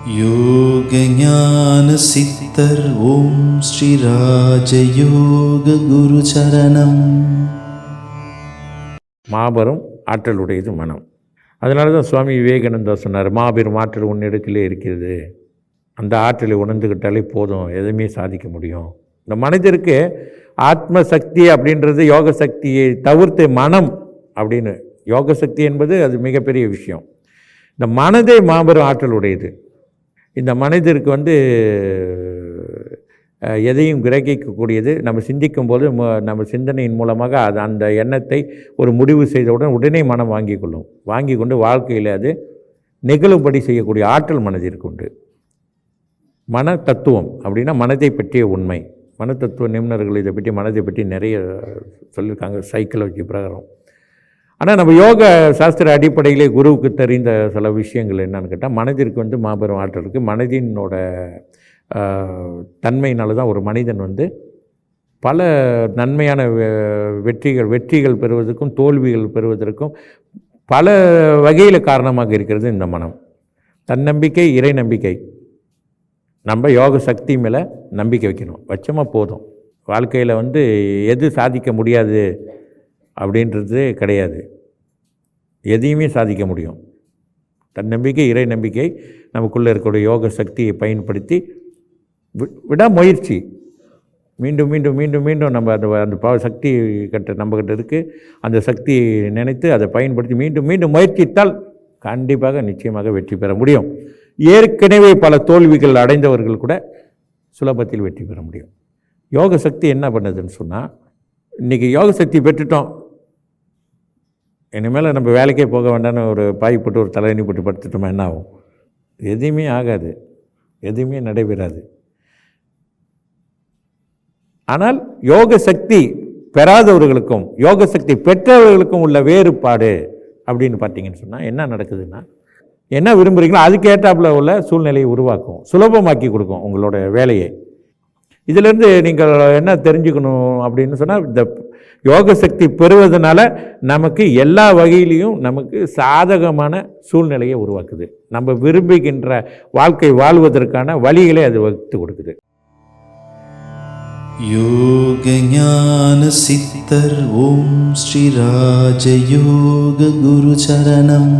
யோக ஞான சித்தர் ஓம் ஸ்ரீ ராஜயோக குரு சரணம். மாபெரும் ஆற்றலுடையது மனம். அதனால தான் சுவாமி விவேகானந்தா சொன்னார், மாபெரும் ஆற்றல் உன்னிடத்திலே இருக்கிறது, அந்த ஆற்றலை உணர்ந்துக்கிட்டாலே போதும், எதுவுமே சாதிக்க முடியும். இந்த மனிதருக்கு ஆத்ம சக்தி அப்படின்றது யோக சக்தியை தவிர்த்து மனம் அப்படின்னு, யோக சக்தி என்பது அது மிகப்பெரிய விஷயம். இந்த மனதே மாபெரும் ஆற்றல் உடையது. இந்த மனிதருக்கு எதையும் கிரகிக்கக்கூடியது. நம்ம சிந்திக்கும் போது நம்ம சிந்தனையின் மூலமாக அது அந்த எண்ணத்தை ஒரு முடிவு செய்தவுடன் உடனே மனம் வாங்கி கொள்ளும். வாங்கி கொண்டு வாழ்க்கையில் அது நிகழும்படி செய்யக்கூடிய ஆற்றல் மனதிற்கு உண்டு. மன தத்துவம் அப்படின்னா மனதை பற்றிய உண்மை. மன தத்துவ நிபுணர்கள் இதை பற்றி மனதை பற்றி நிறைய சொல்லியிருக்காங்க, சைக்காலஜி பிரகாரம். ஆனால் நம்ம யோக சாஸ்திர அடிப்படையிலே குருவுக்கு தெரிந்த சில விஷயங்கள் என்னன்னு கேட்டால், மனதிற்கு மாபெரும் ஆற்றல் இருக்குது. மனதினோட தன்மையினால தான் ஒரு மனிதன் பல நன்மையான வெற்றிகள் பெறுவதற்கும் தோல்விகள் பெறுவதற்கும் பல வகையில் காரணமாக இருக்கிறது இந்த மனம். தன்னம்பிக்கை, இறை நம்பிக்கை. நம்ம யோக சக்தி மேலே நம்பிக்கை வைக்கணும், வச்சோமா போதும். வாழ்க்கையில் எது சாதிக்க முடியாது அப்படின்றது கிடையாது, எதையுமே சாதிக்க முடியும். தன்னம்பிக்கை, இறை நம்பிக்கை, நமக்குள்ளே இருக்கக்கூடிய யோக சக்தியை பயன்படுத்தி விடாமுயற்சி, மீண்டும் மீண்டும் மீண்டும் மீண்டும் நம்ம அந்த சக்தி நம்மக்கிட்ட இருக்குது, அந்த சக்தியை நினைத்து அதை பயன்படுத்தி மீண்டும் மீண்டும் முயற்சித்தால் கண்டிப்பாக நிச்சயமாக வெற்றி பெற முடியும். ஏற்கனவே பல தோல்விகள் அடைந்தவர்கள் கூட சுலபத்தில் வெற்றி பெற முடியும். யோக சக்தி என்ன பண்ணுதுன்னு சொன்னால், இன்றைக்கி யோக சக்தி பெற்றுட்டோம், இனிமேல் நம்ம வேலைக்கே போக வேண்டாம்னு ஒரு பாய் போட்டு ஒரு தலையணி போட்டு படுத்துட்டோமா என்ன ஆகும்? எதுவுமே ஆகாது, எதுவுமே நடைபெறாது. ஆனால் யோக சக்தி பெறாதவர்களுக்கும் யோக சக்தி பெற்றவர்களுக்கும் உள்ள வேறுபாடு அப்படின்னு பார்த்தீங்கன்னு சொன்னால் என்ன நடக்குதுன்னா, என்ன விரும்புகிறீங்களோ அதுக்கேற்றாப்புல உள்ள சூழ்நிலையை உருவாக்கும், சுலபமாக்கி கொடுக்கும் உங்களோட வேலையை. இதிலேருந்து நீங்கள் என்ன தெரிஞ்சுக்கணும் அப்படின்னு சொன்னால், இந்த யோக சக்தி பெறுவதனால நமக்கு எல்லா வகையிலையும் நமக்கு சாதகமான சூழ்நிலையை உருவாக்குது. நம்ம விரும்புகின்ற வாழ்க்கை வாழ்வதற்கான வழிகளை அது வகுத்து கொடுக்குது. யோக ஞான சித்தர் ஓம் ஸ்ரீ ராஜயோக குரு சரணம்.